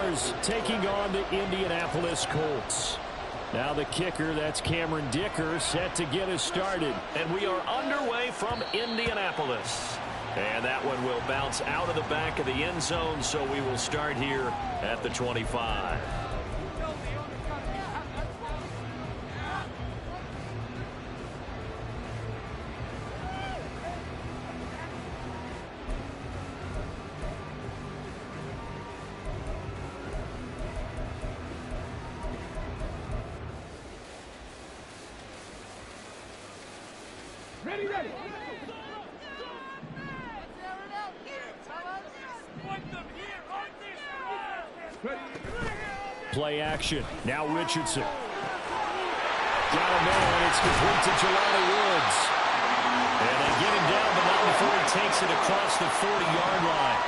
Jaguars taking on the Indianapolis Colts. Now the kicker, that's Cameron Dicker, set to get us started. And we are underway from Indianapolis. And that one will bounce out of the back of the end zone, so we will start here at the 25. Ready. Play action. Now Richardson. Down the middle, and it's complete to Jelani Woods. And they get him down, but not before he takes it across the 40-yard line.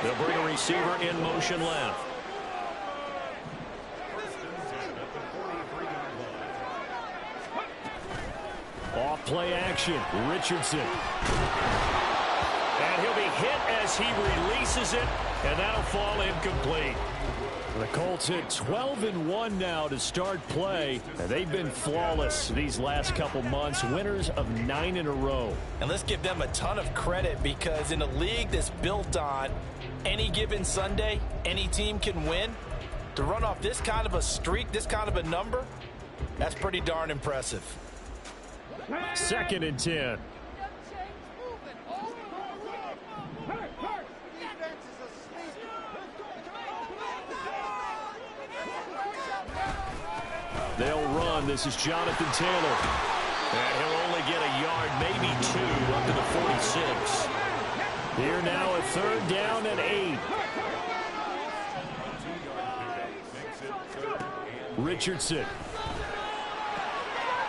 They'll bring a receiver in motion left. Off play action. Richardson. And he'll be hit as he releases it, and that'll fall incomplete. The Colts hit 12-1 now to start play, and they've been flawless these last couple months, winners of 9 in a row. And let's give them a ton of credit, because in a league that's built on any given Sunday, any team can win. To run off this kind of a streak, this kind of a number, that's pretty darn impressive. 2nd and 10. They'll run. This is Jonathan Taylor. And he'll only get a yard, maybe 2, up to the 46. Here now, a 3rd down and 8. Richardson.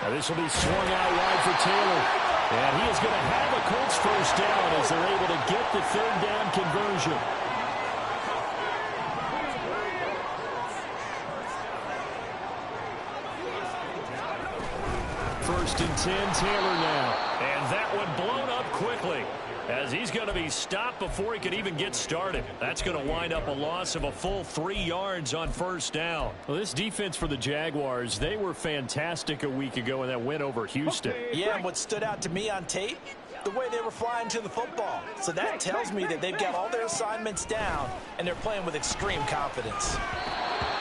Now this will be swung out wide for Taylor. And he is going to have a Colts 1st down as they're able to get the 3rd down conversion. First and 10, Taylor now. And that one blown up quickly, as he's going to be stopped before he could even get started. That's going to wind up a loss of a full 3 yards on 1st down. Well, this defense for the Jaguars, they were fantastic a week ago in that win over Houston. Yeah, and what stood out to me on tape, the way they were flying to the football. So that tells me that they've got all their assignments down, and they're playing with extreme confidence.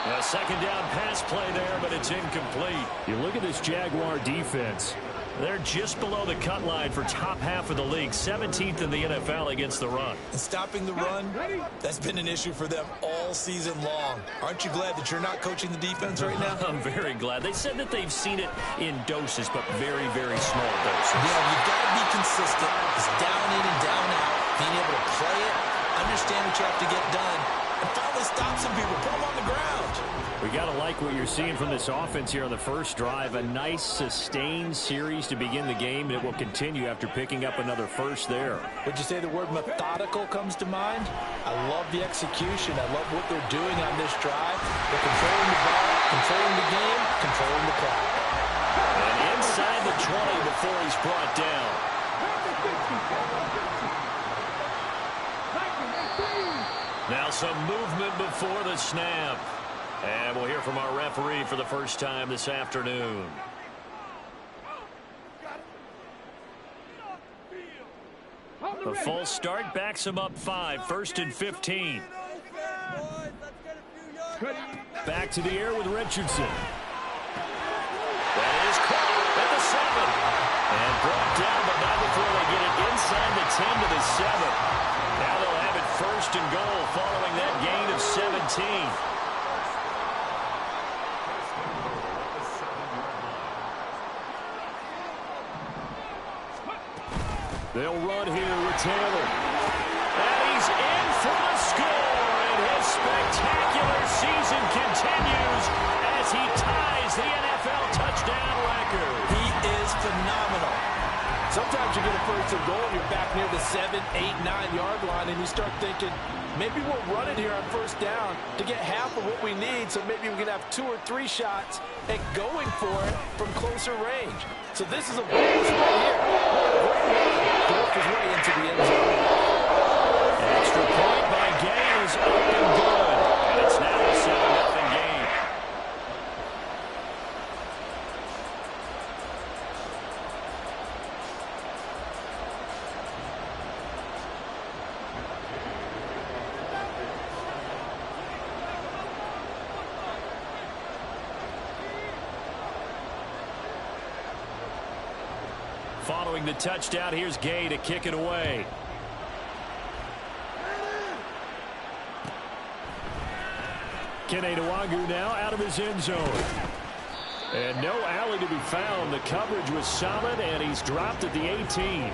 A 2nd down pass play there, but it's incomplete. You look at this Jaguar defense. They're just below the cut line for top half of the league, 17th in the NFL against the run. And stopping the run, that's been an issue for them all season long. Aren't you glad that you're not coaching the defense right now? I'm very glad. They said that they've seen it in doses, but very, very small doses. Yeah, you've got to be consistent. It's down in and down out. Being able to play it, understand what you have to get done, and finally stop some people, put them on the ground. We got to like what you're seeing from this offense here on the first drive. A nice, sustained series to begin the game, and it will continue after picking up another first there. Would you say the word methodical comes to mind? I love the execution. I love what they're doing on this drive. They're controlling the ball, controlling the game, controlling the clock. And inside the 20 before he's brought down. Now some movement before the snap. And we'll hear from our referee for the first time this afternoon. The false start backs him up 5, 1st and 15. Back to the air with Richardson. That is caught at the 7. And brought down, but not before they get it inside the 10 to the 7. Now they'll have it 1st and goal following that gain of 17. They'll run here with Taylor. And he's in for the score. And his spectacular season continues as he ties the NFL touchdown record. He is phenomenal. Sometimes you get a 1st and goal and you're back near the 7, 8, 9-yard line, and you start thinking, maybe we'll run it here on 1st down to get half of what we need, so maybe we can have 2 or 3 shots at going for it from closer range. So this is a bonus right here. What a great run to work his way into the end zone. Extra point by following the touchdown. Here's Gay to kick it away. Kene Nwagu now out of his end zone. And no alley to be found. The coverage was solid, and he's dropped at the 18.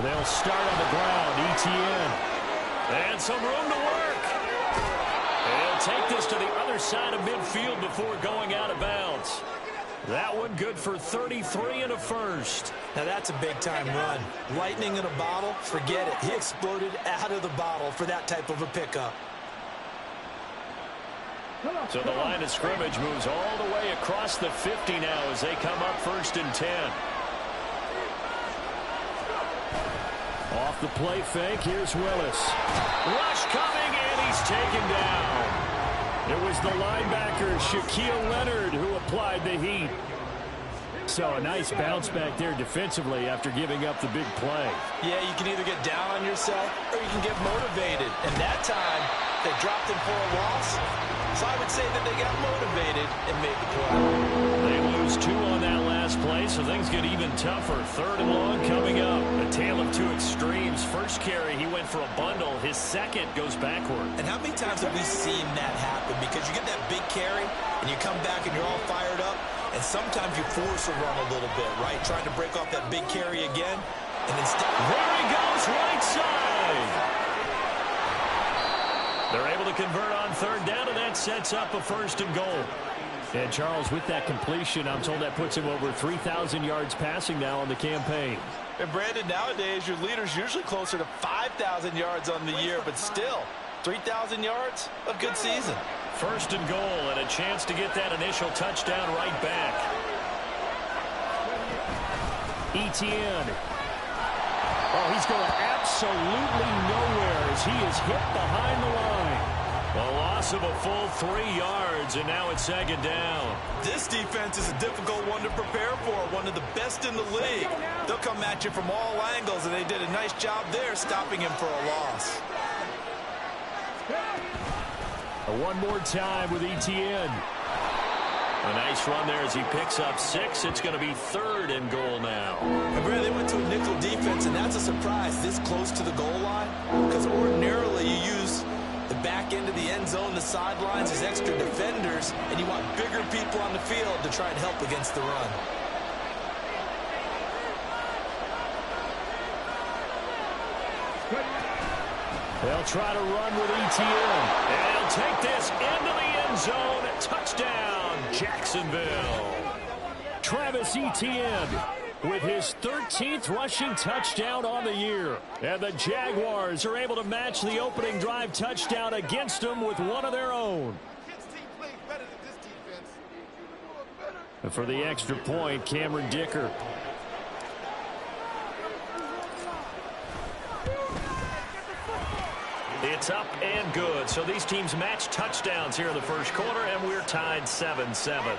They'll start on the ground. ETN. And some room to work. They'll take this to the other side of midfield before going out of bounds. That one good for 33 and a first. Now that's a big-time run. Lightning in a bottle, forget it. He exploded out of the bottle for that type of a pickup. So the line of scrimmage moves all the way across the 50 now as they come up 1st and 10. Off the play fake, here's Willis. Rush coming, and he's taken down. It was the linebacker, Shaquille Leonard, who applied the heat. So a nice bounce back there defensively after giving up the big play. Yeah, you can either get down on yourself or you can get motivated. And that time, they dropped him for a loss. So I would say that they got motivated and made the play. They lose 2 on that last play, so things get even tougher. 3rd and long coming up. A tale of 2 extremes. First carry, he went for a bundle. His second goes backward. And how many times have we seen that happen? Because you get that big carry, and you come back and you're all fired up, and sometimes you force a run a little bit, right? Trying to break off that big carry again, and instead... There he goes, right side! They're able to convert on 3rd down, and that sets up a 1st and goal. And Charles, with that completion, I'm told that puts him over 3,000 yards passing now on the campaign. And Brandon, nowadays your leader's usually closer to 5,000 yards on the year, but still, 3,000 yards, a good season. 1st and goal, and a chance to get that initial touchdown right back. ETN. Oh, he's going absolutely nowhere as he is hit behind the line. A loss of a full 3 yards, and now it's 2nd down. This defense is a difficult one to prepare for, one of the best in the league. They'll come at you from all angles, and they did a nice job there stopping him for a loss. One more time with ETN. A nice run there as he picks up 6. It's going to be 3rd and goal now. And Brad, they went to a nickel defense, and that's a surprise this close to the goal line. Because ordinarily you use the back end of the end zone, the sidelines as extra defenders, and you want bigger people on the field to try and help against the run. They'll try to run with ETN. And he'll take this into the end zone. Touchdown, Jacksonville. Travis Etienne with his 13th rushing touchdown on the year. And the Jaguars are able to match the opening drive touchdown against them with one of their own. And for the extra point, Cameron Dicker. It's up and good. So these teams match touchdowns here in the first quarter, and we're tied 7-7.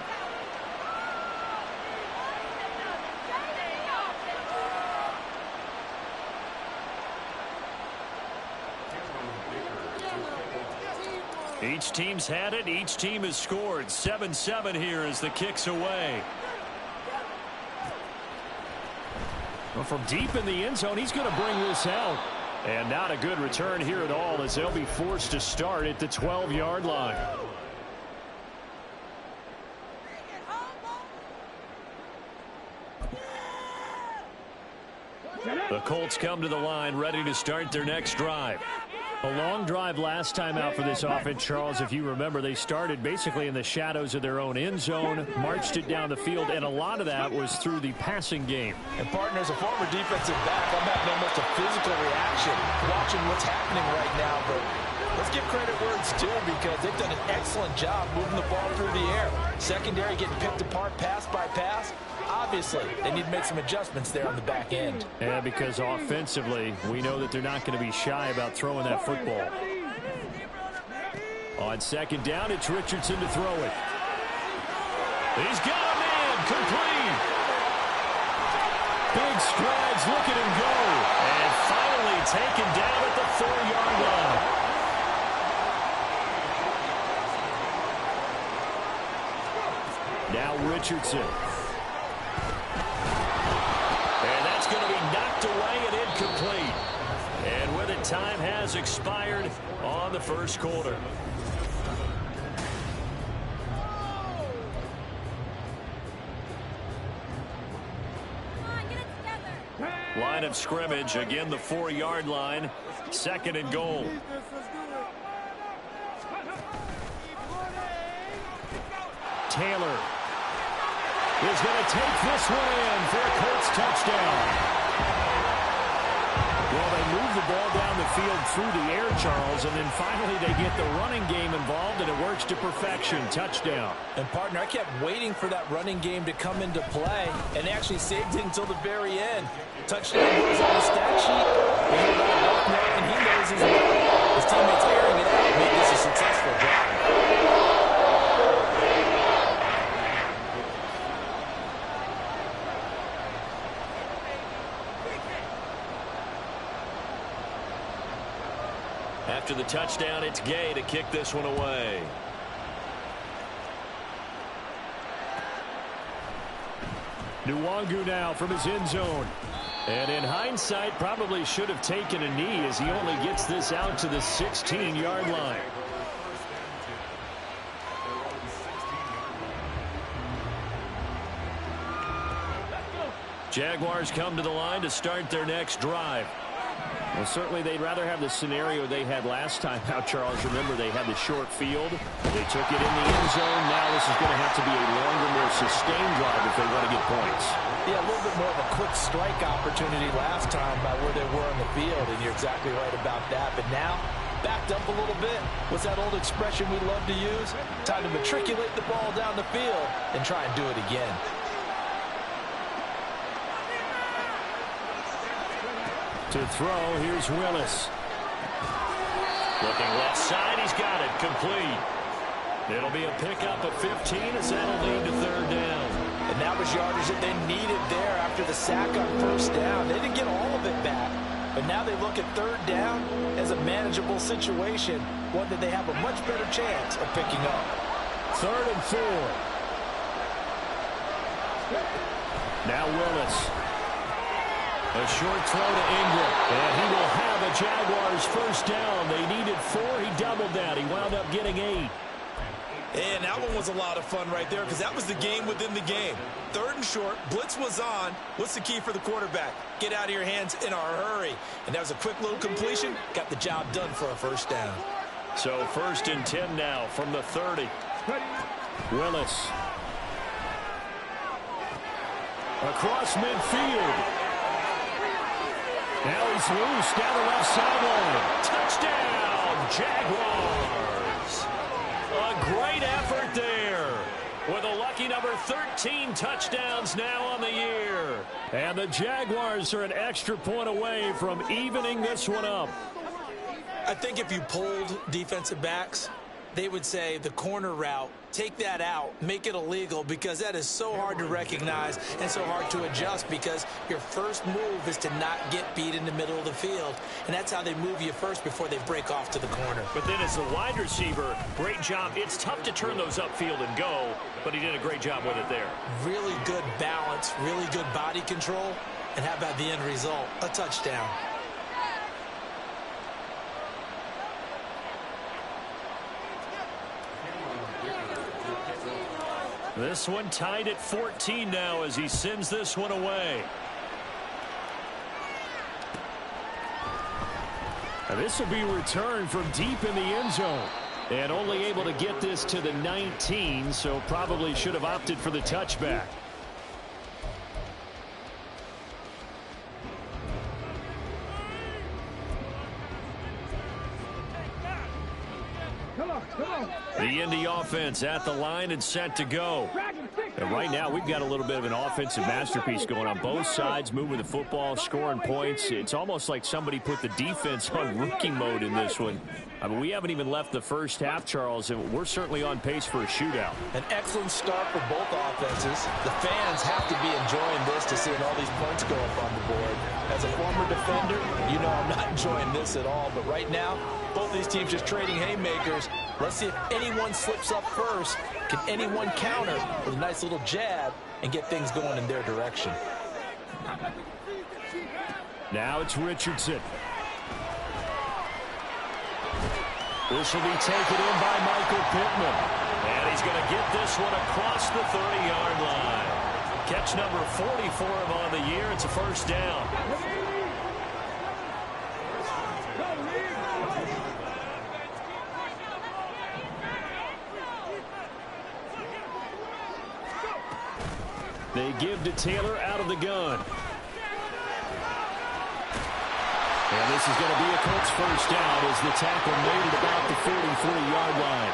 Each team's had it. Each team has scored. 7-7 here as the kick's away. Well, from deep in the end zone, he's going to bring this out. And not a good return here at all as they'll be forced to start at the 12-yard line. The Colts come to the line ready to start their next drive. A long drive last time out for this offense, Charles. If you remember, they started basically in the shadows of their own end zone, marched it down the field, and a lot of that was through the passing game. And, partner, as a former defensive back, I'm having almost a physical reaction watching what's happening right now. But let's give credit where it's due because they've done an excellent job moving the ball through the air. Secondary getting picked apart pass by pass. Obviously, they need to make some adjustments there on the back end. Yeah, because offensively, we know that they're not going to be shy about throwing that football. On 2nd down, it's Richardson to throw it. He's got a man, complete. big strides. Look at him go. And finally taken down at the 4-yard line. Now Richardson. And that's going to be knocked away and incomplete. And with it, time has expired on the first quarter. Line of scrimmage, again the 4-yard line, 2nd and goal. Taylor is going to take this one in for a Colts touchdown. Well, they move the ball down the field through the air, Charles, and then finally they get the running game involved, and it works to perfection. Touchdown. And, partner, I kept waiting for that running game to come into play, and they actually saved it until the very end. Touchdown goes on the stat sheet. And he knows as well. His teammates airing it out made this a successful drive. After the touchdown, it's Gay to kick this one away. Nwangu now from his end zone. And in hindsight, probably should have taken a knee as he only gets this out to the 16-yard line. Jaguars come to the line to start their next drive. Well, certainly they'd rather have the scenario they had last time out, Charles. Remember, they had the short field. They took it in the end zone. Now this is going to have to be a longer, more sustained drive if they want to get points. Yeah, a little bit more of a quick strike opportunity last time by where they were on the field, and you're exactly right about that. But now, backed up a little bit. What's that old expression we love to use? Time to matriculate the ball down the field and try and do it again. To throw, here's Willis. Looking left side, he's got it, complete. It'll be a pickup of 15 as that'll lead to 3rd down. And that was yardage that they needed there after the sack on 1st down. They didn't get all of it back, but now they look at 3rd down as a manageable situation, one that they have a much better chance of picking up. 3rd and 4. Now Willis. A short throw to Ingram, and he will have a Jaguars 1st down. They needed 4. He doubled that. He wound up getting 8. And that one was a lot of fun right there because that was the game within the game. 3rd and short, blitz was on. What's the key for the quarterback? Get out of your hands in a hurry. And that was a quick little completion. Got the job done for a 1st down. So 1st and 10 now from the 30. Willis. Across midfield. Now he's loose down the left sideline. Touchdown, Jaguars. A great effort there. With a lucky number 13 touchdowns now on the year. And the Jaguars are an extra point away from evening this one up. I think if you polled defensive backs, they would say the corner route, take that out, make it illegal, because that is so hard to recognize and so hard to adjust because your first move is to not get beat in the middle of the field. And that's how they move you first before they break off to the corner. But then as a wide receiver, great job. It's tough to turn those upfield and go, but he did a great job with it there. Really good balance, really good body control. And how about the end result? A touchdown. This one tied at 14 now as he sends this one away. Now this will be returned from deep in the end zone. And only able to get this to the 19, so probably should have opted for the touchback. The Indy offense at the line and set to go. And right now, we've got a little bit of an offensive masterpiece going on. Both sides moving the football, scoring points. It's almost like somebody put the defense on rookie mode in this one. I mean, we haven't even left the first half, Charles, and we're certainly on pace for a shootout. An excellent start for both offenses. The fans have to be enjoying this to seeing all these points go up on the board. As a former defender, you know I'm not enjoying this at all. But right now, both these teams just trading haymakers. Let's see if anyone slips up first. Can anyone counter with a nice little jab and get things going in their direction? Now it's Richardson. This will be taken in by Michael Pittman. And he's going to get this one across the 30-yard line. Catch number 40 for him on the year. It's a first down. They give to Taylor out of the gun. And this is going to be a Colts first down as the tackle made at about the 43-yard line.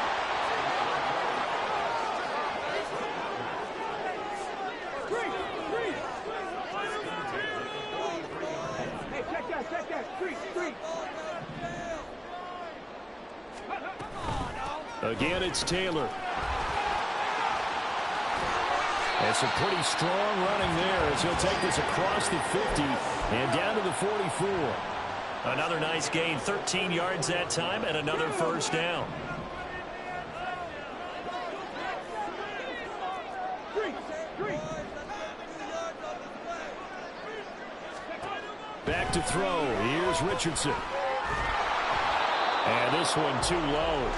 Again, it's Taylor. And some pretty strong running there as he'll take this across the 50 and down to the 44. Another nice gain, 13 yards that time, and another first down. Back to throw. Here's Richardson. And this one too low.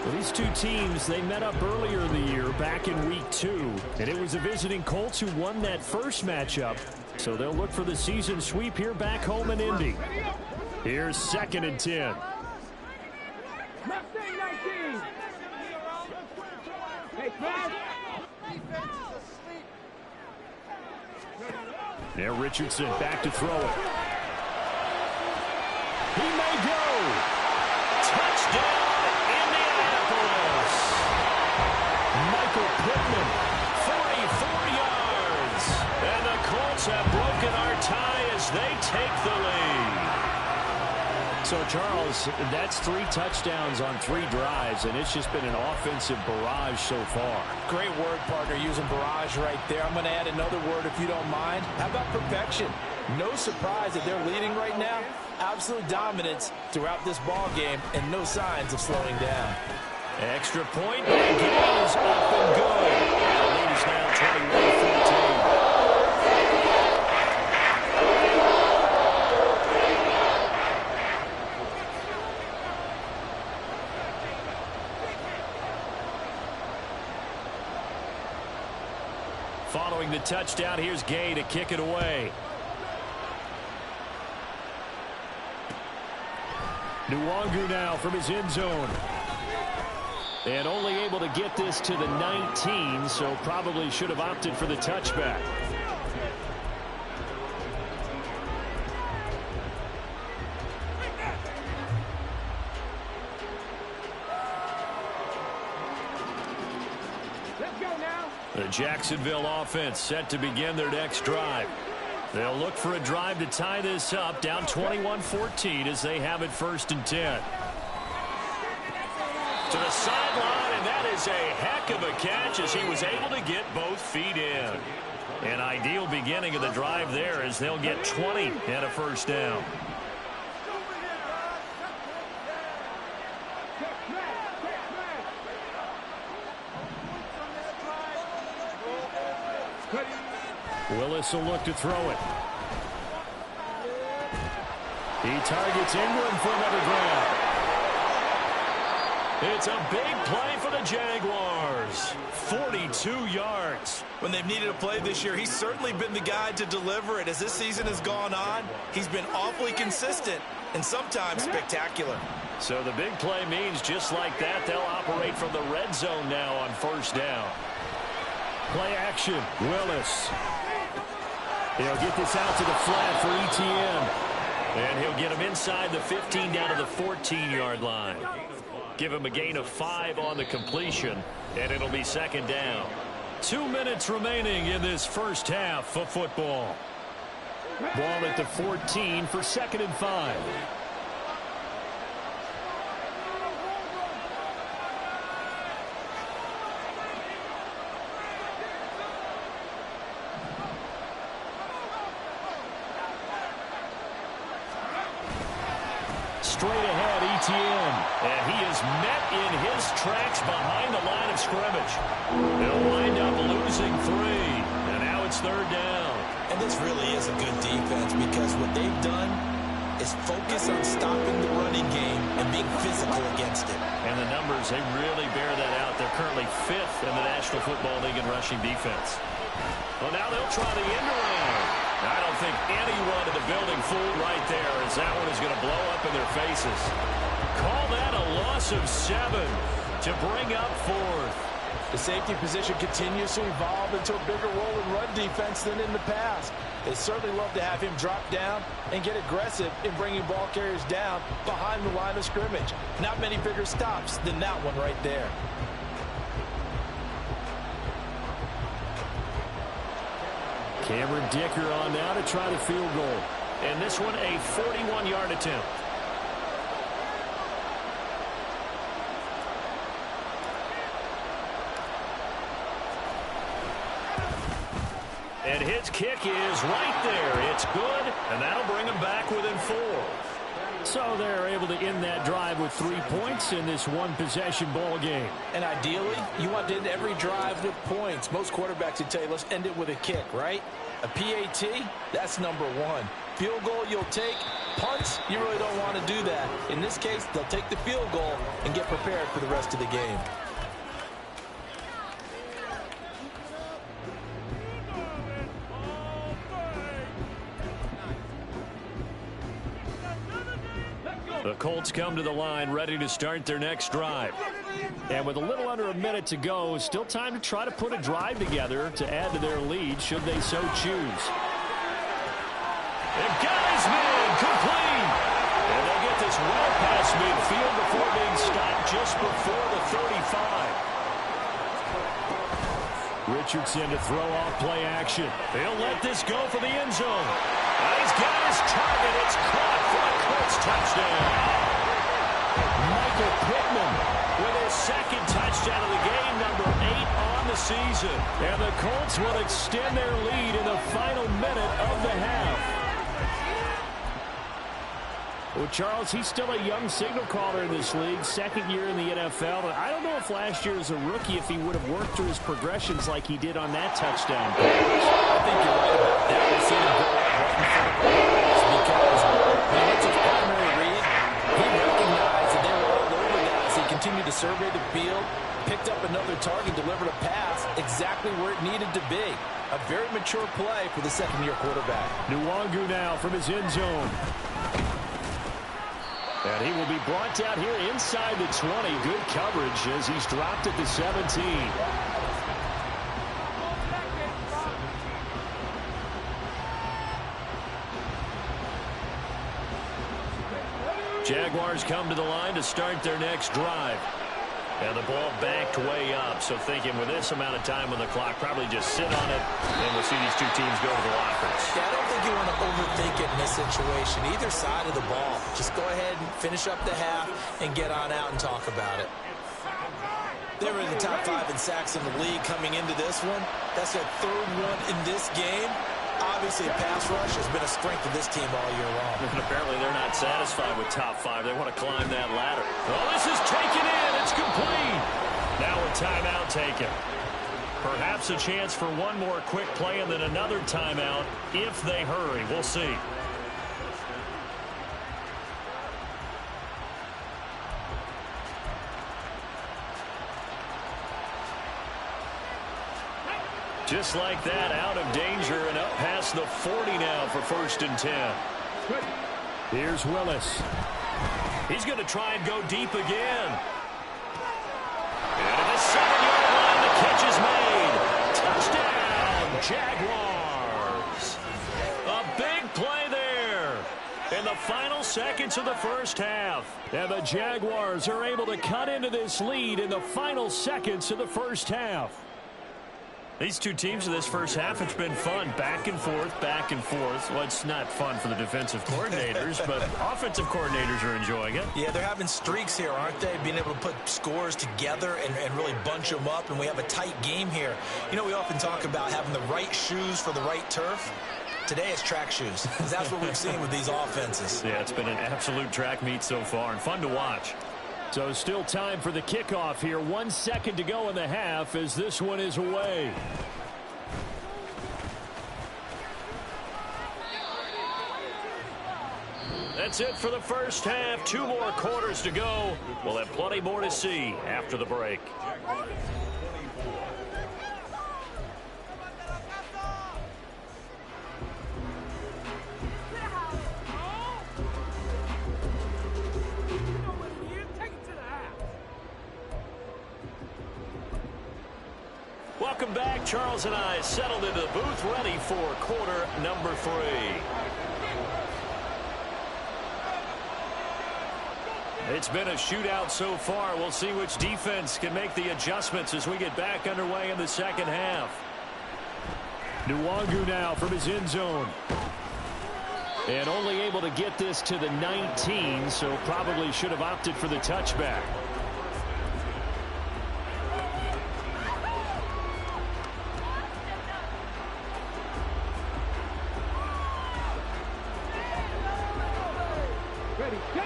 Well, these two teams, they met up earlier in the year back in week 2. And it was the visiting Colts who won that first matchup. So they'll look for the season sweep here back home in Indy. Here's 2nd and 10. Now Richardson back to throw it. He may go. Touchdown, Indianapolis. Michael Pittman, 44 yards. And the Colts have broken our tie as they take the lead. So, Charles, that's 3 touchdowns on 3 drives, and it's just been an offensive barrage so far. Great word, partner, using barrage right there. I'm going to add another word if you don't mind. How about perfection? No surprise that they're leading right now. Absolute dominance throughout this ball game and no signs of slowing down. Extra point, and game is up and good. The lead is now 21-14. Following the touchdown, here's Gay to kick it away. Nwangu now from his end zone. And only able to get this to the 19, so probably should have opted for the touchback. The Jacksonville offense set to begin their next drive. They'll look for a drive to tie this up, down 21-14 as they have it 1st and 10. To the sideline, and that is a heck of a catch as he was able to get both feet in. An ideal beginning of the drive there as they'll get 20 and a first down. Willis will look to throw it. He targets Ingram for another grab. It's a big play for the Jaguars. 42 yards. When they've needed a play this year, he's certainly been the guy to deliver it. As this season has gone on, he's been awfully consistent and sometimes spectacular. So the big play means just like that, they'll operate from the red zone now on 1st down. Play action, Willis. He'll get this out to the flat for ETN. And he'll get him inside the 15 down to the 14-yard line. Give him a gain of 5 on the completion, and it'll be 2nd down. 2 minutes remaining in this first half of football. Ball at the 14 for 2nd and 5. Straight ahead, Etienne. And he is met in his tracks behind the line of scrimmage. They'll wind up losing 3. And now it's 3rd down. And this really is a good defense because what they've done is focus on stopping the running game and being physical against it. And the numbers, they really bear that out. They're currently 5th in the National Football League in rushing defense. Well, now they'll try the end around. I don't think anyone in the building fooled right there, as that one is going to blow up in their faces. Call that a loss of 7 to bring up 4th. The safety position continues to evolve into a bigger role in run defense than in the past. They certainly love to have him drop down and get aggressive in bringing ball carriers down behind the line of scrimmage. Not many bigger stops than that one right there. Cameron Dicker on now to try the field goal. And this one a 41-yard attempt. And his kick is right there. It's good, and that'll bring him back within 4. So they're able to end that drive with 3 points in this one-possession ball game. And ideally, you want to end every drive with points. Most quarterbacks would tell you, let's end it with a kick, right? A PAT, that's number 1. Field goal you'll take. Punts, you really don't want to do that. In this case, they'll take the field goal and get prepared for the rest of the game. The Colts come to the line ready to start their next drive. And with a little under a minute to go, still time to try to put a drive together to add to their lead should they so choose. And got his man complete. And they'll get this well past midfield before being stopped just before the 35. Richardson to throw off play action. They'll let this go for the end zone. And he's got his target. It's caught for a Colts touchdown. Michael Pittman with his 2nd touchdown of the game, number 8 on the season. And the Colts will extend their lead in the final minute of the half. Well, Charles, he's still a young signal caller in this league, 2nd year in the NFL. But I don't know if last year as a rookie, if he would have worked through his progressions like he did on that touchdown. I think you're right about that. We've seen him go right in front of players because when he hits his primary read, he recognized that they were all over that as he continued to survey the field, picked up another target, delivered a pass exactly where it needed to be. A very mature play for the 2nd-year quarterback. Nwangu now from his end zone. And he will be brought down here inside the 20. Good coverage as he's dropped at the 17. Jaguars come to the line to start their next drive. And the ball backed way up. So thinking with this amount of time on the clock, probably just sit on it, and we'll see these two teams go to the lockers. Yeah, I don't think you want to overthink it in this situation. Either side of the ball. Just go ahead and finish up the half and get on out and talk about it. They were in the top 5 in sacks in the league coming into this one. That's their 3rd one in this game. Obviously, pass rush has been a strength of this team all year long. And apparently they're not satisfied with top 5. They want to climb that ladder. Well, this is taken in. It's complete. Now a timeout taken. Perhaps a chance for one more quick play and then another timeout if they hurry. We'll see. Just like that, out of danger and up past the 40 now for 1st and 10. Here's Willis. He's going to try and go deep again. And at the 7-yard line, the catch is made. Touchdown, Jaguars. A big play there in the final seconds of the first half. And the Jaguars are able to cut into this lead in the final seconds of the first half. These two teams in this first half, it's been fun. Back and forth, back and forth. Well, it's not fun for the defensive coordinators, but offensive coordinators are enjoying it. Yeah, they're having streaks here, aren't they? Being able to put scores together and really bunch them up, and we have a tight game here. You know, we often talk about having the right shoes for the right turf. Today it's track shoes, because that's what we've seen with these offenses. Yeah, it's been an absolute track meet so far, and fun to watch. So still time for the kickoff here. 1 second to go in the half as this one is away. That's it for the first half. 2 more quarters to go. We'll have plenty more to see after the break. Welcome back. Charles and I settled into the booth, ready for quarter number 3. It's been a shootout so far. We'll see which defense can make the adjustments as we get back underway in the second half. Nwangu now from his end zone. And only able to get this to the 19, so probably should have opted for the touchback.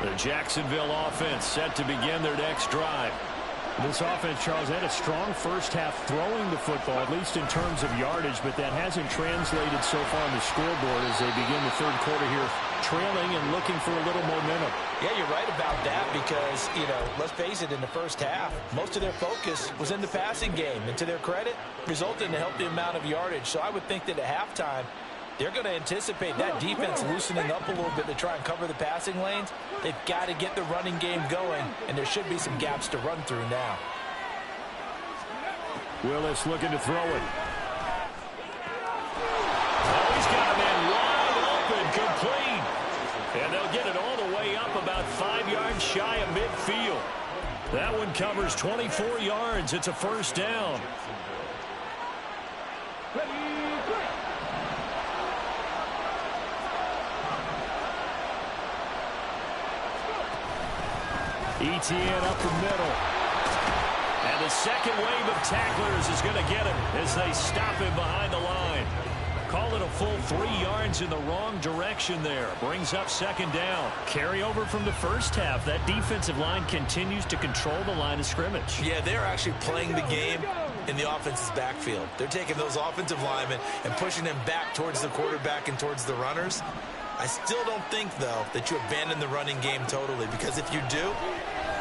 The Jacksonville offense set to begin their next drive. This offense, Charles, had a strong first half throwing the football, at least in terms of yardage, but that hasn't translated so far on the scoreboard as they begin the third quarter here, trailing and looking for a little momentum. Yeah, you're right about that because, you know, let's face it, in the first half, most of their focus was in the passing game. And to their credit, resulted in a healthy amount of yardage. So I would think that at halftime, they're going to anticipate that defense loosening up a little bit to try and cover the passing lanes. They've got to get the running game going, and there should be some gaps to run through now. Willis looking to throw it. Oh, he's got a man wide open, complete. And they'll get it all the way up about 5 yards shy of midfield. That one covers 24 yards. It's a first down. Etienne up the middle. And the second wave of tacklers is going to get him as they stop him behind the line. Call it a full 3 yards in the wrong direction there. Brings up second down. Carry over from the first half. That defensive line continues to control the line of scrimmage. Yeah, they're actually playing the game in the offense's backfield. They're taking those offensive linemen and pushing them back towards the quarterback and towards the runners. I still don't think, though, that you abandon the running game totally, because if you do,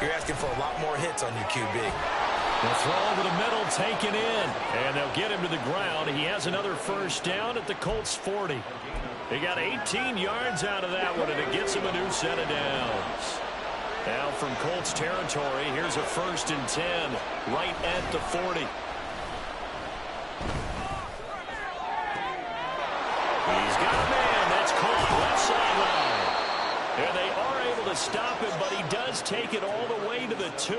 you're asking for a lot more hits on your QB. The throw over the middle taken in, and they'll get him to the ground. He has another first down at the Colts 40. He got 18 yards out of that one, and it gets him a new set of downs. Now from Colts territory, here's a 1st and 10 right at the 40. He's got a man. That's caught left sideline. And they are able to stop him, but he does take it all the way to the 2.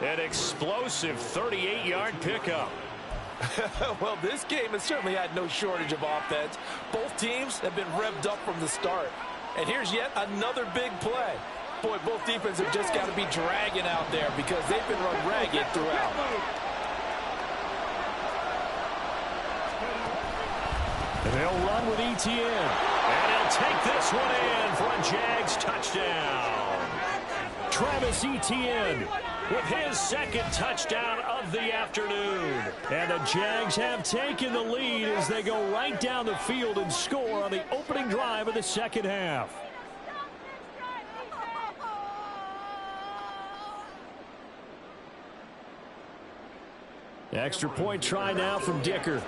An explosive 38-yard pickup. Well, this game has certainly had no shortage of offense. Both teams have been revved up from the start. And here's yet another big play. Boy, both defenses have just got to be dragging out there because they've been run ragged throughout. And they'll run with Etienne. And he'll take this one in for a Jags touchdown. Travis Etienne with his second touchdown of the afternoon. And the Jags have taken the lead as they go right down the field and score on the opening drive of the second half. Extra point try now from Dicker.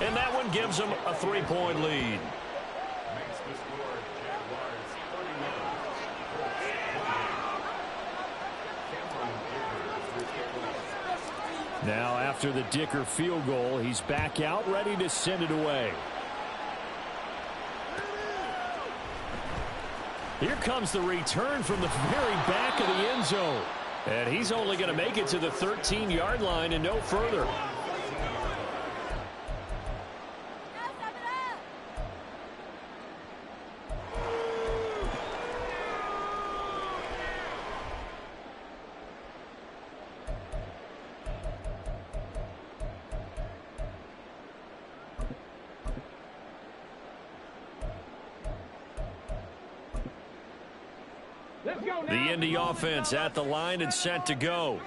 And that one gives them a 3-point lead. Now after the Dicker field goal, he's back out ready to send it away. Here comes the return from the very back of the end zone. And he's only going to make it to the 13-yard line and no further. The Indy offense at the line and set to go.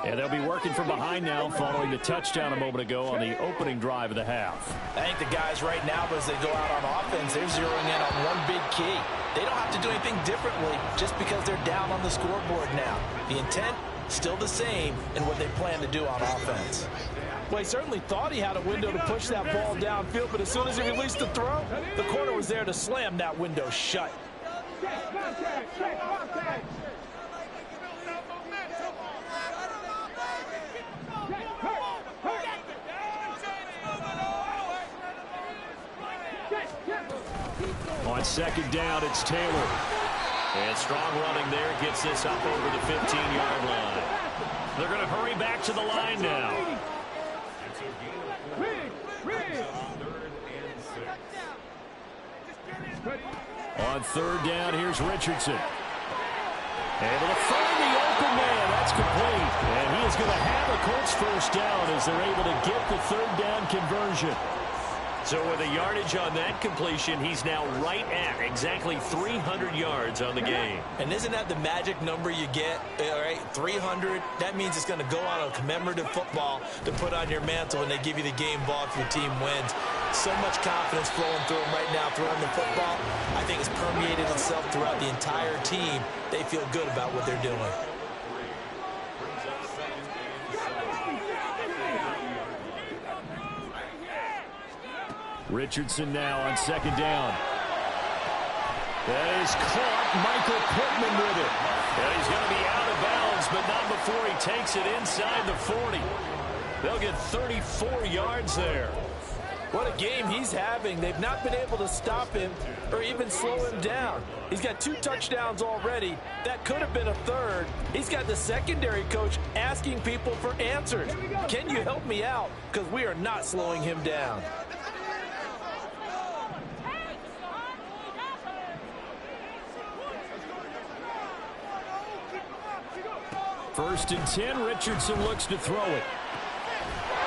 And they'll be working from behind now following the touchdown a moment ago on the opening drive of the half. I think the guys right now, as they go out on offense, they're zeroing in on one big key. They don't have to do anything differently just because they're down on the scoreboard now. The intent, still the same in what they plan to do on offense. Well, he certainly thought he had a window to push that ball downfield, but as soon as he released the throw, the corner was there to slam that window shut. On second down, it's Taylor. And strong running there gets this up over the 15-yard line. They're going to hurry back to the line now. On third down, here's Richardson. Able to find the open man. That's complete. And he is going to have a Colts first down as they're able to get the third down conversion. So with a yardage on that completion, he's now right at exactly 300 yards on the game. And isn't that the magic number you get? All right, 300. That means it's going to go on a commemorative football to put on your mantle when they give you the game ball if your team wins. So much confidence flowing through them right now, throwing the football. I think it's permeated itself throughout the entire team. They feel good about what they're doing. Richardson now on second down. That is caught. Michael Pittman with it. And he's going to be out of bounds, but not before he takes it inside the 40. They'll get 34 yards there. What a game he's having. They've not been able to stop him or even slow him down. He's got 2 touchdowns already. That could have been a third. He's got the secondary coach asking people for answers. Can you help me out? Because we are not slowing him down. First and 10, Richardson looks to throw it.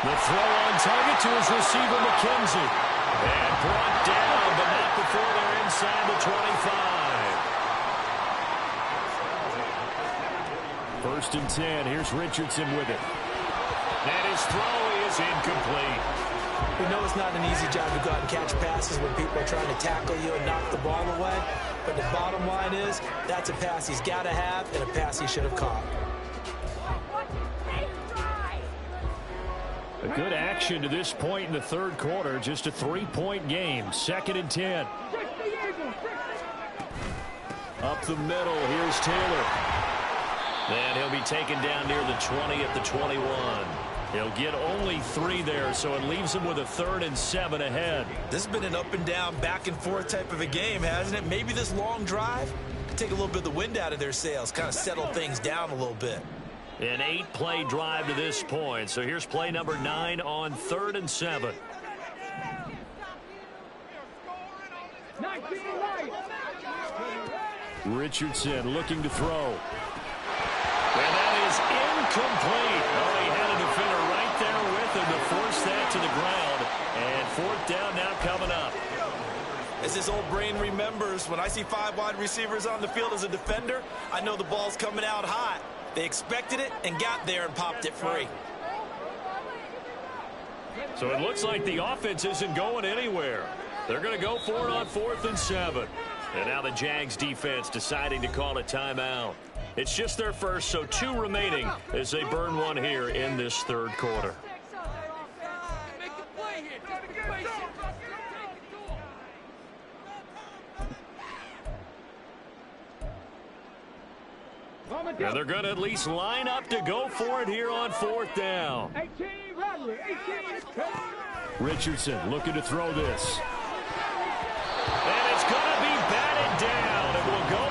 The throw on target to his receiver, McKenzie. And brought down, but not before they're inside the 25. First and 10, here's Richardson with it. And his throw is incomplete. We know it's not an easy job to go out and catch passes when people are trying to tackle you and knock the ball away. But the bottom line is, that's a pass he's got to have and a pass he should have caught. A good action to this point in the third quarter. Just a 3-point game. Second and 10. Up the middle. Here's Taylor. And he'll be taken down near the 20 at the 21. He'll get only 3 there, so it leaves him with a 3rd and 7 ahead. This has been an up and down, back and forth type of a game, hasn't it? Maybe this long drive could take a little bit of the wind out of their sails, kind of settle things down a little bit. An 8-play drive to this point. So here's play number 9 on 3rd and 7. Richardson looking to throw. And that is incomplete. Oh, he had a defender right there with him to force that to the ground. And 4th down now coming up. As his old brain remembers, when I see 5 wide receivers on the field as a defender, I know the ball's coming out hot. They expected it and got there and popped it free. So it looks like the offense isn't going anywhere. They're going to go for it on 4th and 7. And now the Jags defense deciding to call a timeout. It's just their first, so 2 remaining as they burn one here in this third quarter. Now they're going to at least line up to go for it here on 4th down. Richardson looking to throw this. And it's going to be batted down. It will go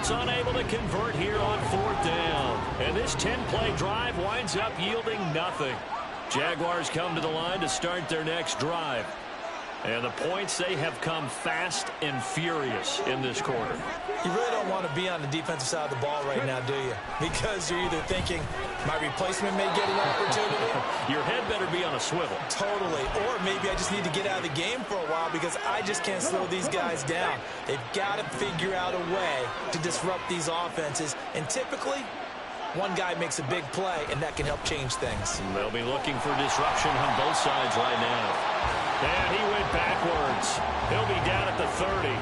Bullets unable to convert here on 4th down. And this 10-play drive winds up yielding nothing. Jaguars come to the line to start their next drive. And the points, they have come fast and furious in this quarter. You really don't want to be on the defensive side of the ball right now, do you? Because you're either thinking, my replacement may get an opportunity. Your head better be on a swivel. Totally. Or maybe I just need to get out of the game for a while because I just can't slow these guys down. They've got to figure out a way to disrupt these offenses. And typically, one guy makes a big play, and that can help change things. They'll be looking for disruption on both sides right now. And he went backwards. He'll be down at the 30.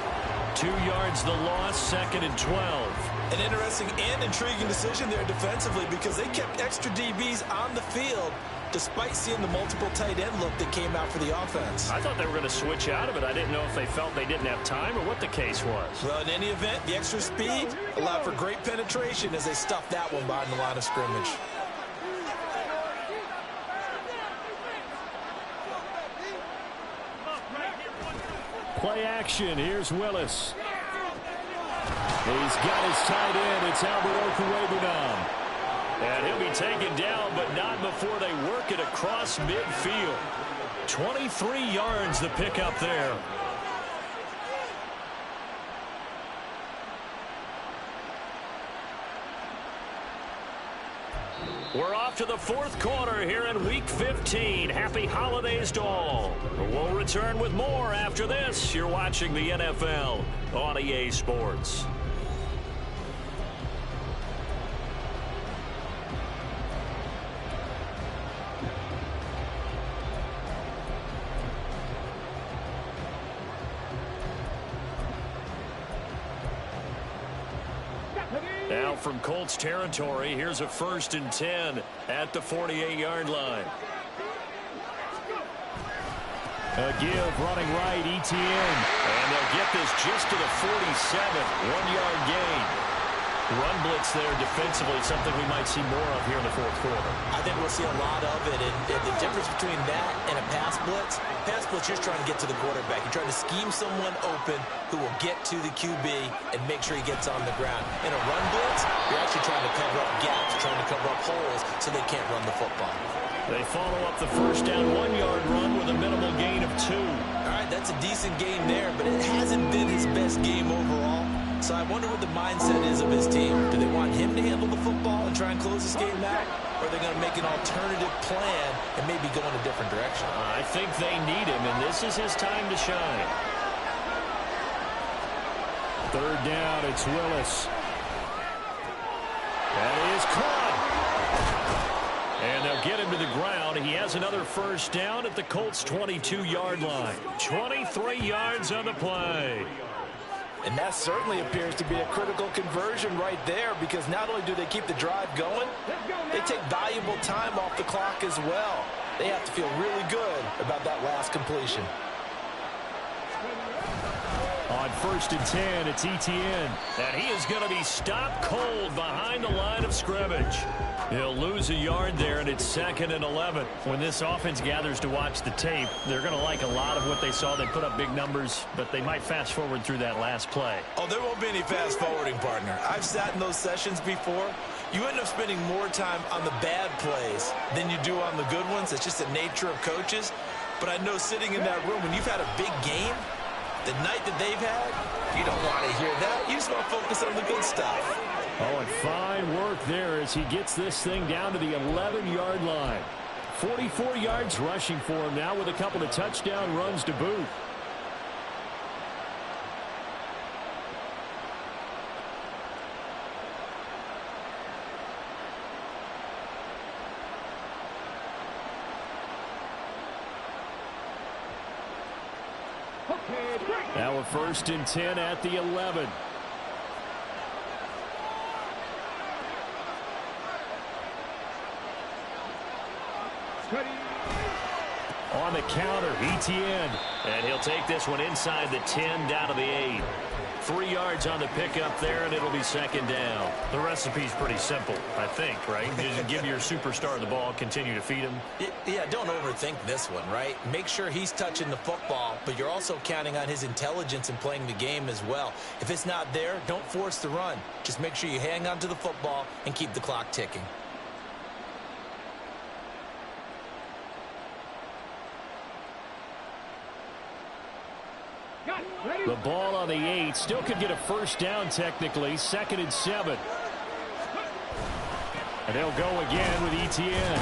2 yards the loss, 2nd and 12. An interesting and intriguing decision there defensively because they kept extra DBs on the field despite seeing the multiple tight end look that came out for the offense. I thought they were going to switch out of it. I didn't know if they felt they didn't have time or what the case was. Well, in any event, the extra speed allowed for great penetration as they stuffed that one behind the line of scrimmage. Play action. Here's Willis. He's got his tight end. It's Albert Okwuegbunam. And he'll be taken down, but not before they work it across midfield. 23 yards the pickup there. We're off to the 4th quarter here in Week 15. Happy holidays to all. We'll return with more after this. You're watching the NFL on EA Sports. Now from Colts territory, here's a 1st and 10 at the 48-yard line. A give running right, Etienne. And they'll get this just to the 47, 1-yard gain. Run blitz there defensively, something we might see more of here in the 4th quarter. I think we'll see a lot of it, and the difference between that and a pass blitz, you're just trying to get to the quarterback. You're trying to scheme someone open who will get to the QB and make sure he gets on the ground. In a run blitz, you're actually trying to cover up gaps, trying to cover up holes so they can't run the football. They follow up the 1st down 1-yard run with a minimal gain of 2. All right, that's a decent game there, but it hasn't been his best game overall. So I wonder what the mindset is of his team. Do they want him to handle the football and try and close this game out? Or are they going to make an alternative plan and maybe go in a different direction? I think they need him, and this is his time to shine. 3rd down, it's Willis. That is caught. And they'll get him to the ground. He has another 1st down at the Colts' 22-yard line. 23 yards on the play. And that certainly appears to be a critical conversion right there because not only do they keep the drive going, they take valuable time off the clock as well. They have to feel really good about that last completion. On 1st and 10, it's Etienne. And he is going to be stopped cold behind the line of scrimmage. He'll lose a yard there, and it's 2nd and 11. When this offense gathers to watch the tape, they're going to like a lot of what they saw. They put up big numbers, but they might fast forward through that last play. Oh, there won't be any fast forwarding, partner. I've sat in those sessions before. You end up spending more time on the bad plays than you do on the good ones. It's just the nature of coaches. But I know sitting in that room, when you've had a big game, the night that they've had, you don't want to hear that. You just want to focus on the good stuff. Oh, and fine work there as he gets this thing down to the 11-yard line. 44 yards rushing for him now with a couple of touchdown runs to boot. Now a 1st and 10 at the 11. on the counter. ETN. And he'll take this one inside the 10 down to the 8. 3 yards on the pickup there, and it'll be second down. The recipe's pretty simple, I think, right? You just give your superstar the ball, continue to feed him. Yeah, don't overthink this one, right? Make sure he's touching the football, but you're also counting on his intelligence in playing the game as well. If it's not there, don't force the run. Just make sure you hang on to the football and keep the clock ticking. The ball on the 8. Still could get a first down technically. 2nd and 7. And they'll go again with ETN.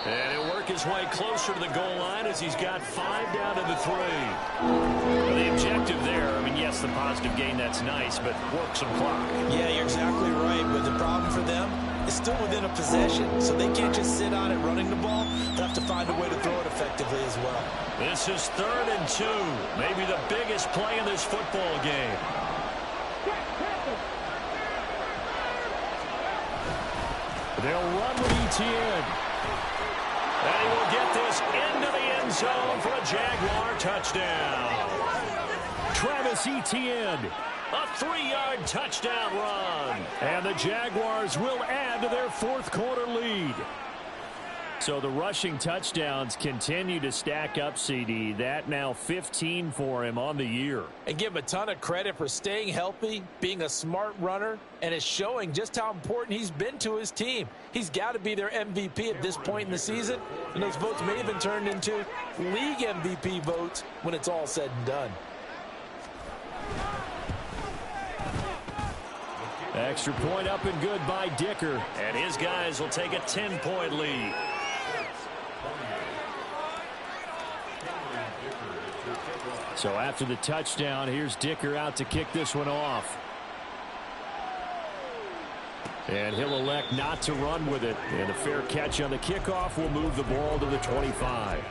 And he'll work his way closer to the goal line as he's got 5 down to the 3. Well, the objective there, I mean, yes, the positive gain, that's nice, but work some clock. Yeah, you're exactly right. But the problem for them is still within a possession, so they can't just sit on it running the ball. They'll have to find a way to throw it effectively as well. This is 3rd and 2. Maybe the biggest play in this football game. They'll run with ETN. And he will get this into the end zone for a Jaguar touchdown. Travis Etienne, a 3-yard touchdown run. And the Jaguars will add to their 4th quarter lead. So the rushing touchdowns continue to stack up, CD. That now 15 for him on the year. And give him a ton of credit for staying healthy, being a smart runner, and it's showing just how important he's been to his team. He's got to be their MVP at this point in the season, and those votes may have been turned into league MVP votes when it's all said and done. Extra point up and good by Dicker. And his guys will take a 10-point lead. So after the touchdown, here's Dicker out to kick this one off. And he'll elect not to run with it. And a fair catch on the kickoff will move the ball to the 25.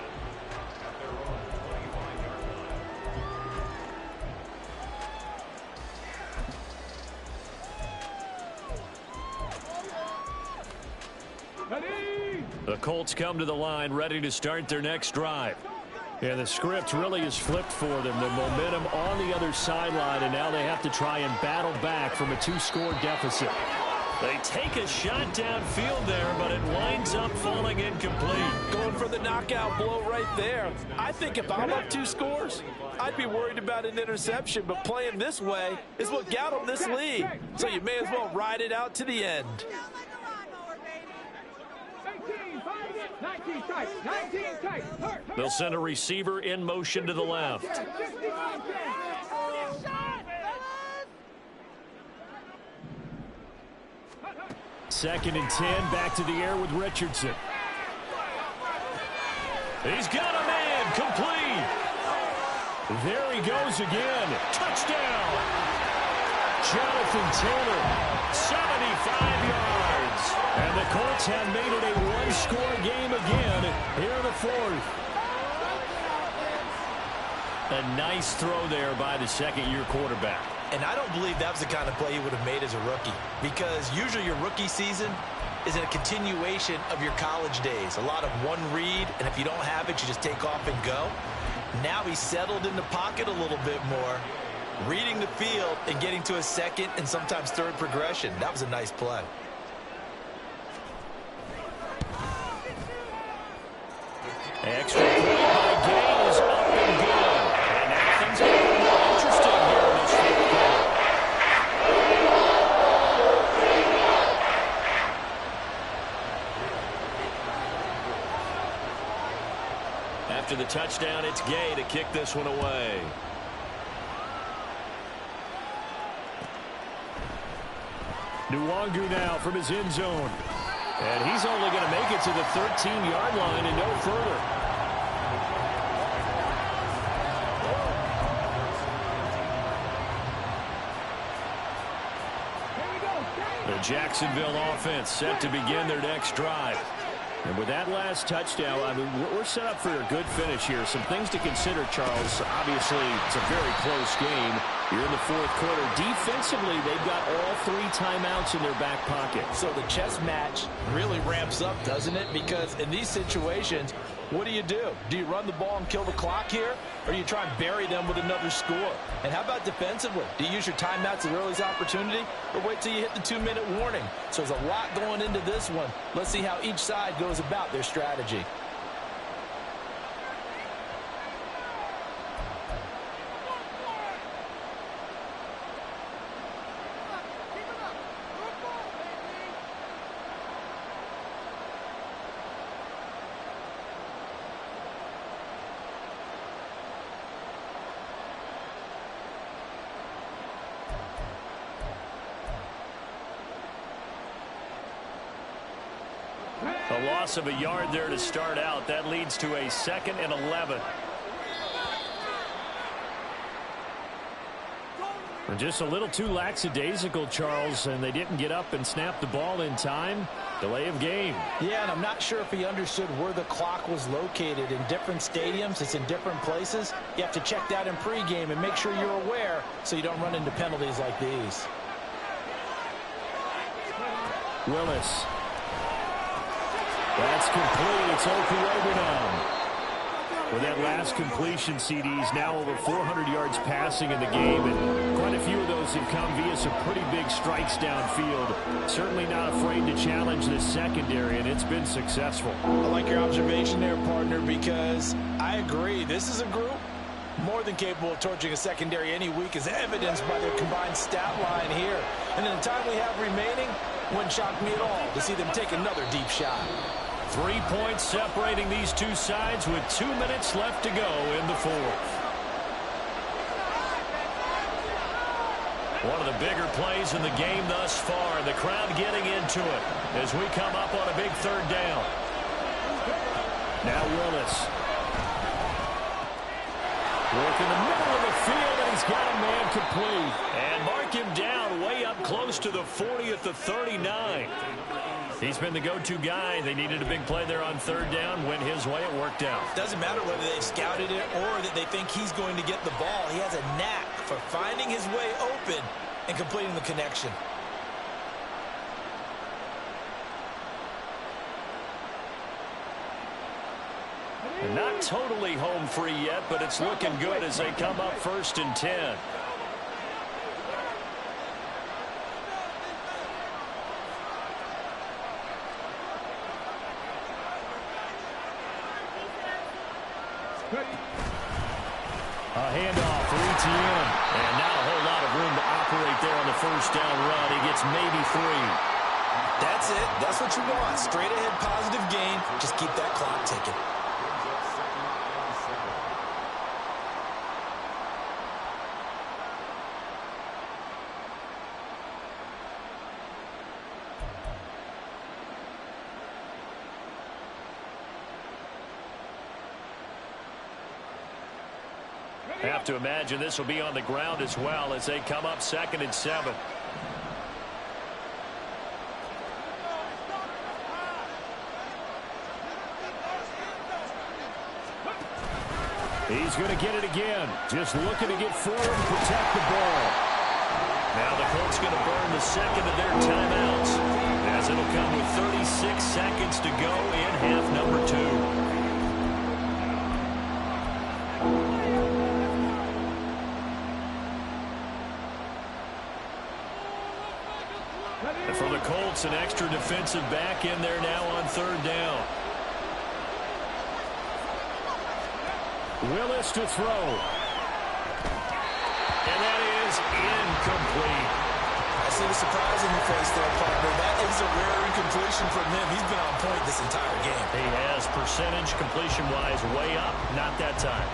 The Colts come to the line ready to start their next drive. And the script really is flipped for them. The momentum on the other sideline, and now they have to try and battle back from a 2-score deficit. They take a shot downfield there, but it winds up falling incomplete. Going for the knockout blow right there. I think if I'm up 2 scores, I'd be worried about an interception, but playing this way is what got them this lead. So you may as well ride it out to the end. 19 tight. They'll send a receiver in motion to the left. 2nd and 10, back to the air with Richardson. He's got a man, complete. There he goes again. Touchdown. Jonathan Taylor, 75 yards. And the Colts have made it a 1-score game again here in the 4th. A nice throw there by the 2nd-year quarterback. And I don't believe that was the kind of play he would have made as a rookie, because usually your rookie season is a continuation of your college days. A lot of one read, and if you don't have it, you just take off and go. Now he's settled in the pocket a little bit more, reading the field and getting to a 2nd and sometimes 3rd progression. That was a nice play. Extra point by Gay is up and good. And now things get a little more interesting here in this 4th quarter. After the touchdown, it's Gay to kick this one away. Nwangu now from his end zone. And he's only going to make it to the 13-yard line and no further. The Jacksonville offense set to begin their next drive. And with that last touchdown, I mean, we're set up for a good finish here. Some things to consider, Charles. Obviously, it's a very close game. You're in the 4th quarter. Defensively, they've got all 3 timeouts in their back pocket. So the chess match really ramps up, doesn't it? Because in these situations, What do? Do you run the ball and kill the clock here, or do you try and bury them with another score? And how about defensively? Do you use your timeouts at earliest opportunity, or wait till you hit the 2-minute warning? So there's a lot going into this one. Let's see how each side goes about their strategy. A loss of a yard there to start out. That leads to a 2nd and 11. Just a little too lackadaisical, Charles, and they didn't get up and snap the ball in time. Delay of game. Yeah, and I'm not sure if he understood where the clock was located. In different stadiums, it's in different places. You have to check that in pregame and make sure you're aware so you don't run into penalties like these. Willis. That's complete. It's Okuegbunam now. With that last completion, CD's now over 400 yards passing in the game, and quite a few of those have come via some pretty big strikes downfield. Certainly not afraid to challenge this secondary, and it's been successful. I like your observation there, partner, because I agree. This is a group more than capable of torching a secondary any week, as evidenced by their combined stat line here. And in the time we have remaining, wouldn't shock me at all to see them take another deep shot. 3 points separating these two sides with 2 minutes left to go in the fourth. One of the bigger plays in the game thus far. The crowd getting into it as we come up on a big 3rd down. Now Willis. Work in the middle of the field, and he's got a man complete. And mark him down way up close to the 40 at the 39. He's been the go-to guy. They needed a big play there on 3rd down. Went his way. It worked out. Doesn't matter whether they've scouted it or that they think he's going to get the ball. He has a knack for finding his way open and completing the connection. And not totally home free yet, but it's looking good as they come up 1st and 10. A handoff for Etienne. And not a whole lot of room to operate there on the 1st down run. He gets maybe 3. That's it. That's what you want. Straight ahead positive gain. Just keep that clock ticking. Have to imagine this will be on the ground as well as they come up 2nd and 7. He's going to get it again. Just looking to get forward and protect the ball. Now the Colts going to burn the 2nd of their timeouts, as it'll come with 36 seconds to go in half number 2. And for the Colts, an extra defensive back in there now on 3rd down. Willis to throw. And that is incomplete. I see the surprise in your face there, partner. That is a rare incompletion from him. He's been on point this entire game. He has, percentage completion-wise way up. Not that time.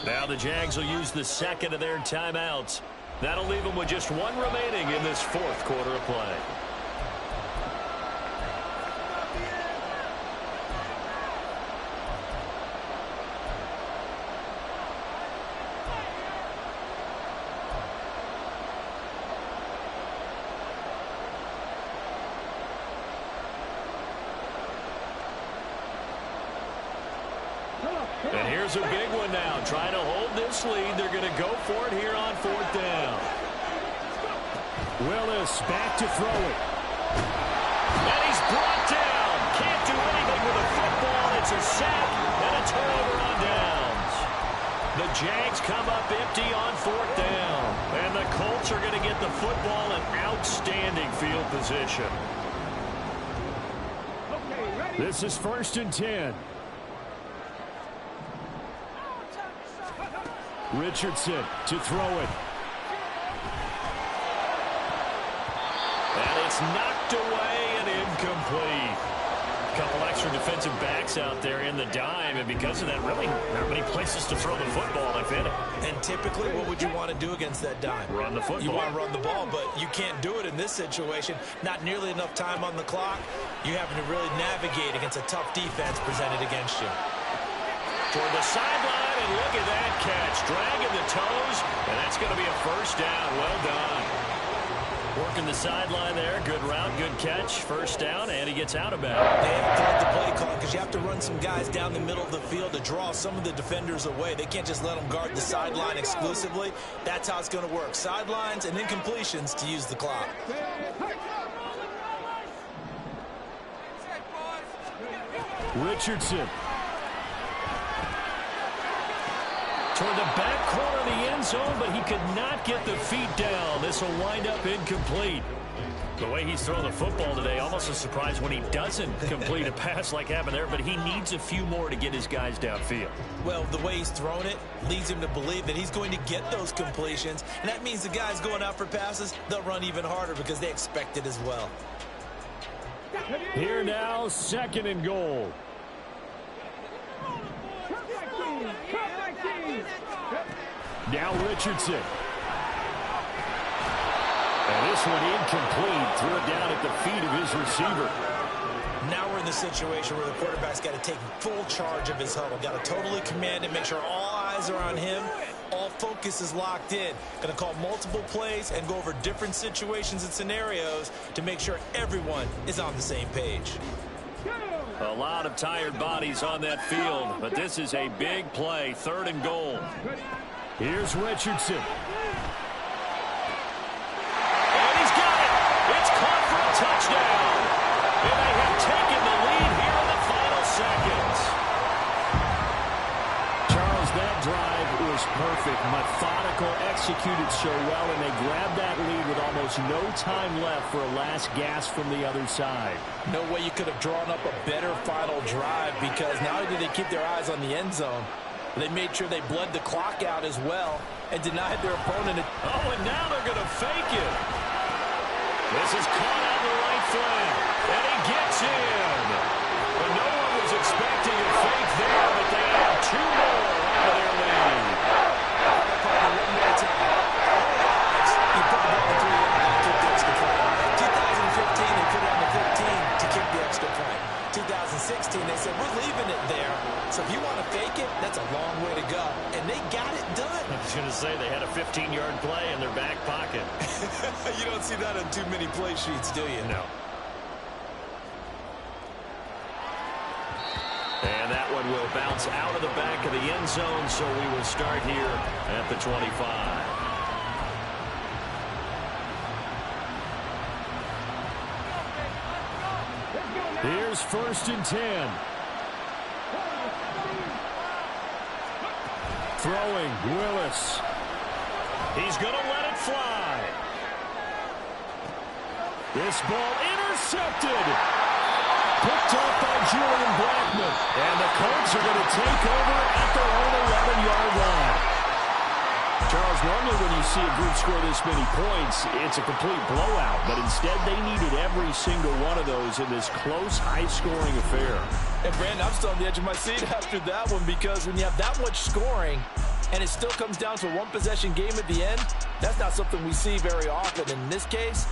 Now the Jags will use the 2nd of their timeouts. That'll leave them with just 1 remaining in this 4th quarter of play. Here's a big one now. Trying to hold this lead. They're going to go for it here on 4th down. Willis back to throw it. And he's brought down. Can't do anything with a football. It's a sack and a turnover on downs. The Jags come up empty on 4th down. And the Colts are going to get the football in outstanding field position. This is 1st and 10. Richardson to throw it. And it's knocked away and incomplete. A couple extra defensive backs out there in the dime, and because of that, really not many places to throw the football, if any. And typically, what would you want to do against that dime? Run the football. You want to run the ball, but you can't do it in this situation. Not nearly enough time on the clock. You're having to really navigate against a tough defense presented against you. Toward the sideline, and look at that catch. Dragging the toes, and that's going to be a 1st down. Well done. Working the sideline there. Good route, good catch. 1st down, and he gets out of bounds. They have to let the play call because you have to run some guys down the middle of the field to draw some of the defenders away. They can't just let them guard the sideline exclusively. That's how it's going to work. Sidelines and incompletions to use the clock. Richardson. Toward the back corner of the end zone, but he could not get the feet down. This will wind up incomplete. The way he's throwing the football today, almost a surprise when he doesn't complete a pass like happened there, but he needs a few more to get his guys downfield. Well, the way he's thrown it leads him to believe that he's going to get those completions, and that means the guys going out for passes, they'll run even harder because they expect it as well. Here now, 2nd and goal. Now Richardson. And this one incomplete. Threw it down at the feet of his receiver. Now we're in the situation where the quarterback's got to take full charge of his huddle. Got to totally command it, make sure all eyes are on him. All focus is locked in. Going to call multiple plays and go over different situations and scenarios to make sure everyone is on the same page. A lot of tired bodies on that field, but this is a big play. 3rd and goal. Here's Richardson. And he's got it. It's caught for a touchdown. And they have taken the lead here in the final seconds. Charles, that drive was perfect. Methodical, executed so well, and they grabbed that lead with almost no time left for a last gasp from the other side. No way you could have drawn up a better final drive, because not only did they keep their eyes on the end zone, they made sure they bled the clock out as well and denied their opponent. Oh, and now they're going to fake it. This is caught on the right flank, and he gets in. But no one was expecting a fake there, but they have 2 more out of their lead. One more time. You put the ball in 3 and kick the extra point. 2015, they put it on the 15 to kick the extra point. 2016, they said, we're leaving it there. So if you want to fake it, that's a long way to go. And they got it done. I was going to say they had a 15-yard play in their back pocket. You don't see that on too many play sheets, do you? No. And that one will bounce out of the back of the end zone, so we will start here at the 25. Here's 1st and 10. Throwing, Willis. He's going to let it fly. This ball intercepted. Picked off by Julian Blackman. And the Colts are going to take over at their own 11-yard line. Charles, normally when you see a group score this many points, it's a complete blowout. But instead, they needed every single one of those in this close, high-scoring affair. And, Brandon, I'm still on the edge of my seat after that one, because when you have that much scoring and it still comes down to a one-possession game at the end, that's not something we see very often. In this case,